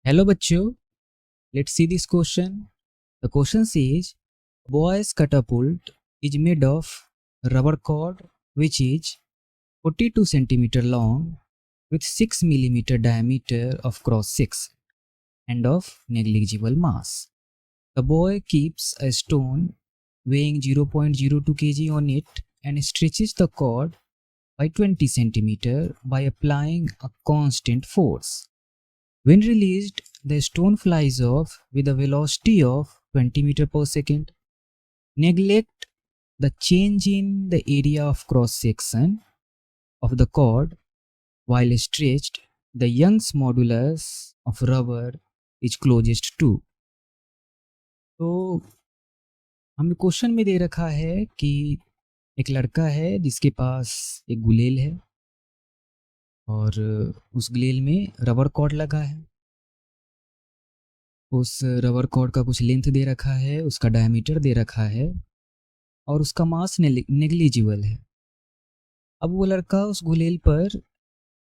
Hello bachcho, let's see this question. The question says, boy's catapult is made of rubber cord which is 42 centimeter long with 6 millimeter diameter of cross section and of negligible mass. The boy keeps a stone weighing 0.02 kg on it and stretches the cord by 20 centimeter by applying a constant force. When released, the stone flies off with a velocity of 20 meter per second. Neglect the change in the area of cross section of the cord while stretched. The Young's modulus of rubber is closest to. तो हमें question में दे रखा है कि एक लड़का है जिसके पास एक गुलेल है और उस गुलेल में रबर कॉर्ड लगा है। उस रबर कॉर्ड का कुछ लेंथ दे रखा है, उसका डायमीटर दे रखा है और उसका मास नेग्लिजिबल है। अब वो लड़का उस गुलेल पर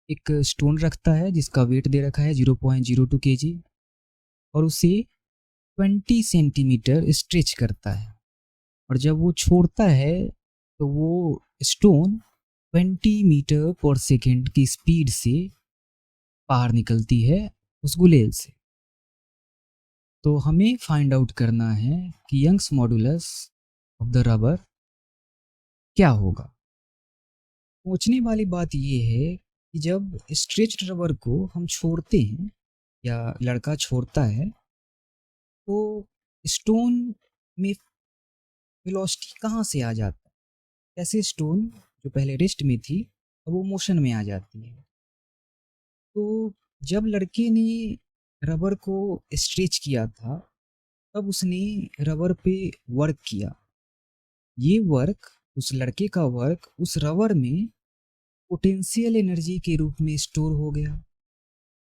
एक स्टोन रखता है जिसका वेट दे रखा है 0.02 kg और उसे 20 सेंटीमीटर स्ट्रेच करता है और जब वो छोड़ता है तो वो स्टोन 20 मीटर पर सेकेंड की स्पीड से बाहर निकलती है उस गुलेल से। तो हमें फाइंड आउट करना है कि Young's modulus of the rubber क्या होगा। सोचने वाली बात ये है कि जब स्ट्रेच्ड रबर को हम छोड़ते हैं या लड़का छोड़ता है तो स्टोन में वेलोसिटी कहाँ से आ जाता है, कैसे स्टोन जो पहले रेस्ट में थी अब वो मोशन में आ जाती है। तो जब लड़के ने रबर को स्ट्रेच किया था तब उसने रबर पे वर्क किया। ये वर्क, उस लड़के का वर्क उस रबर में पोटेंशियल एनर्जी के रूप में स्टोर हो गया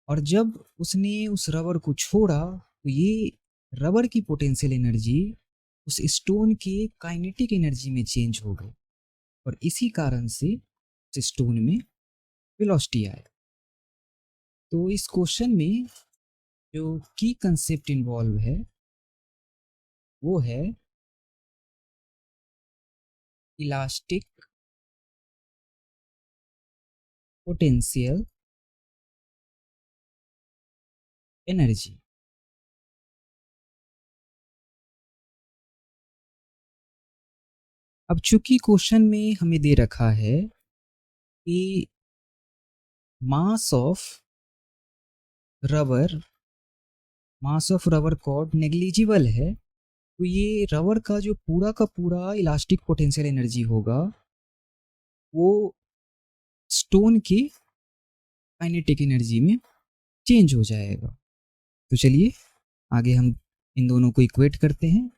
और जब उसने उस रबर को छोड़ा तो ये रबर की पोटेंशियल एनर्जी उस स्टोन के काइनेटिक एनर्जी में चेंज हो गई और इसी कारण से उस स्टोन में वेलोसिटी आया। तो इस क्वेश्चन में जो की कंसेप्ट इन्वॉल्व है वो है इलास्टिक पोटेंशियल एनर्जी। अब चूंकि क्वेश्चन में हमें दे रखा है कि mass of rubber cord negligible है तो ये रबर का जो पूरा का पूरा इलास्टिक पोटेंशियल एनर्जी होगा वो स्टोन की काइनेटिक एनर्जी में चेंज हो जाएगा। तो चलिए आगे हम इन दोनों को इक्वेट करते हैं,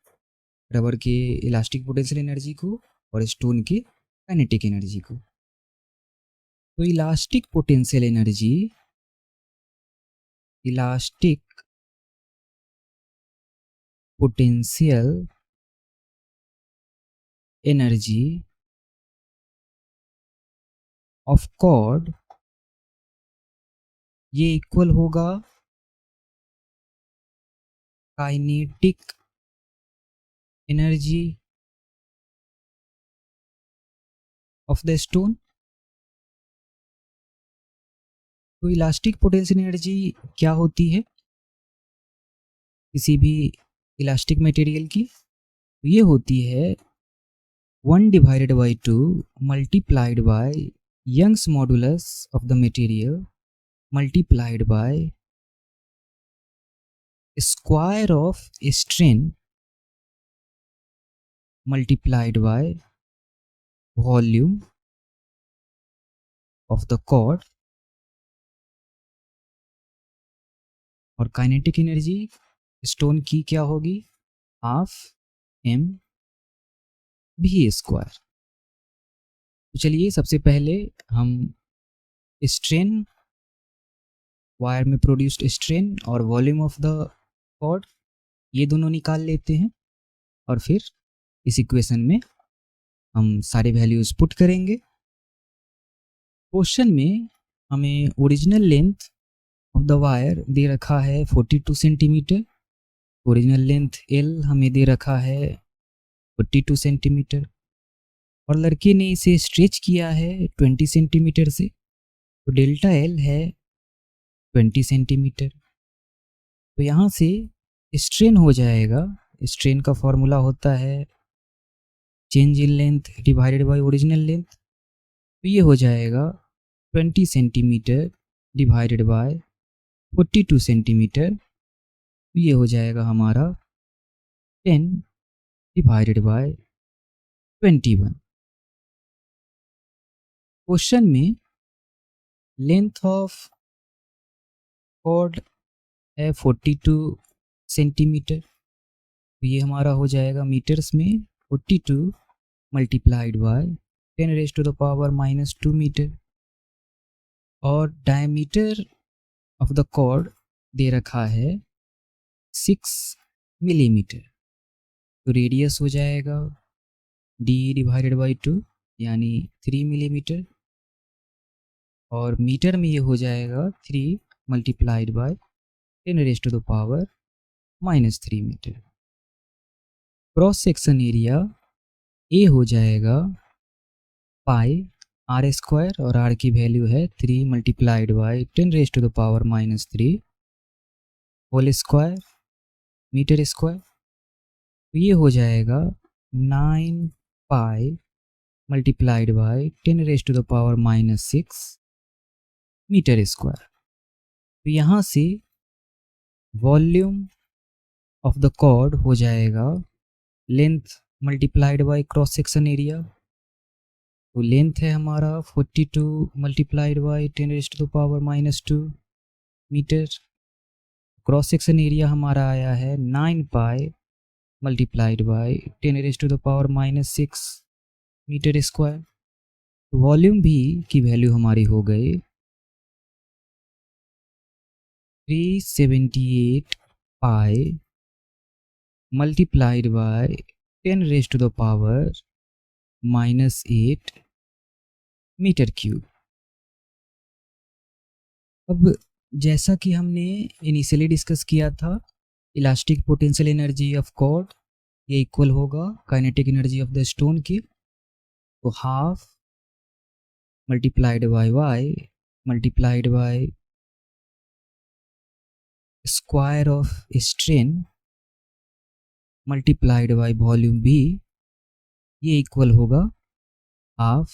रबर के इलास्टिक पोटेंशियल एनर्जी को और स्टोन के काइनेटिक एनर्जी को। तो elastic potential energy of cord ये इक्वल होगा kinetic energy of the stone. तो इलास्टिक पोटेंशियल एनर्जी क्या होती है किसी भी इलास्टिक मटेरियल की? तो ये होती है 1/2 multiplied by Young's modulus of the material multiplied by square of strain multiplied by volume of the cord और काइनेटिक एनर्जी स्टोन की क्या होगी, हाफ एम भी स्क्वायर। तो चलिए सबसे पहले हम स्ट्रेन, वायर में प्रोड्यूस्ड स्ट्रेन और वॉल्यूम ऑफ द कॉर्ड ये दोनों निकाल लेते हैं और फिर इस इक्वेशन में हम सारे वैल्यूज पुट करेंगे। क्वेश्चन में हमें original length of the wire दे रखा है 42 सेंटीमीटर, ओरिजिनल लेंथ एल हमें दे रखा है 42 सेंटीमीटर, और लड़के ने इसे स्ट्रेच किया है 20 सेंटीमीटर से, तो डेल्टा एल है 20 सेंटीमीटर। तो यहाँ से स्ट्रेन हो जाएगा, स्ट्रेन का फॉर्मूला होता है change in length divided by original length, तो ये हो जाएगा 20 सेंटीमीटर डिवाइडेड बाय 42 सेंटीमीटर, तो ये हो जाएगा हमारा 10 डिवाइडेड बाय 21। क्वेश्चन में लेंथ ऑफ कॉर्ड है 42 सेंटीमीटर, तो ये हमारा हो जाएगा मीटर्स में 42 multiplied by 10 raise to the power -2 metre, और डायमीटर ऑफ द कॉर्ड दे रखा है 6 मिलीमीटर, तो रेडियस हो जाएगा d डिवाइडेड बाई 2 यानी 3 मिलीमीटर, और मीटर में ये हो जाएगा 3 multiplied by 10 raise to the power -3 metre. Cross section area A हो जाएगा पाई आर स्क्वायर, और आर की वैल्यू है 3 multiplied by 10 raise to the power -3 whole square metre square, तो ये हो जाएगा 9 pi multiplied by 10 raise to the power -6 metre square. तो यहाँ से वॉल्यूम ऑफ द कॉर्ड हो जाएगा length multiplied by cross section area, तो लेंथ है हमारा 42 multiplied by 10 raise to the power -2 metre, cross section area हमारा आया है 9 pi multiplied by 10 raise to the power -6 metre square. Volume भी की वैल्यू हमारी हो गई 378 pi multiplied by 10 raise to the power -8 metre cube. अब जैसा कि हमने इनिशियली डिस्कस किया था, elastic potential energy of cord ये इक्वल होगा kinetic energy of the stone की, तो half multiplied by Y multiplied by square of strain multiplied by volume भी, ये इक्वल होगा हाफ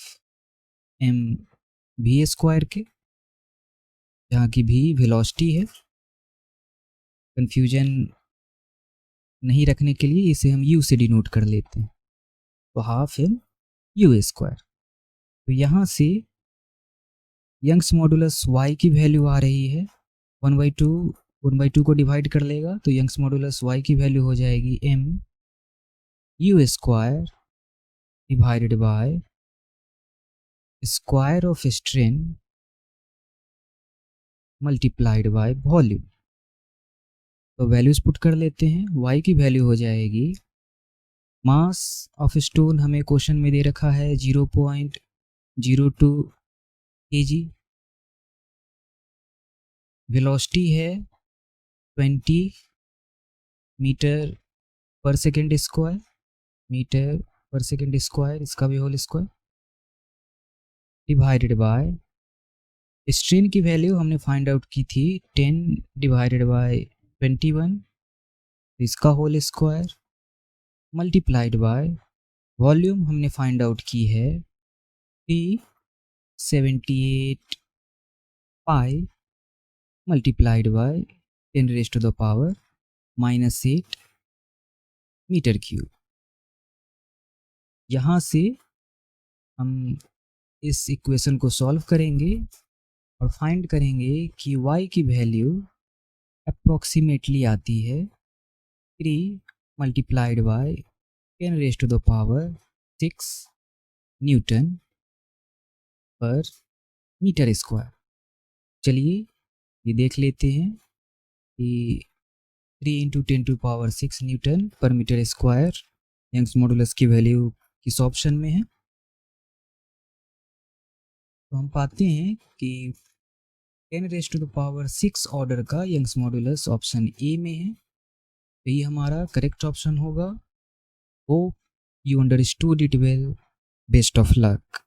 एम वी स्क्वायर के, जहाँ की भी वेलोसिटी है। कंफ्यूजन नहीं रखने के लिए इसे हम यू से डिनोट कर लेते हैं, तो हाफ एम यू स्क्वायर। तो यहाँ से यंग्स मॉडुलस y की वैल्यू आ रही है 1/2 को डिवाइड कर लेगा, तो यंग्स मॉडुलस y की वैल्यू हो जाएगी m you square divided bye square of strain multiplied by volume. तो वैल्यूज पुट कर लेते हैं, y की वैल्यू हो जाएगी, मास ऑफ स्टोन हमें क्वेश्चन में दे रखा है 0.02 kg, वेलोसिटी है 20 metre per second square, metre per second square, इसका भी whole square divided by strain की वैल्यू हमने फाइंड आउट की थी 10 डिवाइडेड बाय 21, इसका whole square multiplied by volume हमने फाइंड आउट की है 378 pi multiplied by 10 raise to the power -8 metre cube. यहाँ से हम इस इक्वेशन को सॉल्व करेंगे और फाइंड करेंगे कि y की वैल्यू अप्रॉक्सीमेटली आती है 3 multiplied by 10 raise to the power 6 newton per metre square. चलिए ये देख लेते हैं कि 3 × 10⁻6 Newton per metre square Young's modulus की वैल्यू किस ऑप्शन में है। तो हम पाते हैं कि 10⁻6 ऑर्डर का यंग्स मॉडुलस ऑप्शन ए में है, तो ये हमारा करेक्ट ऑप्शन होगा। Hope you understood it well. Best of luck.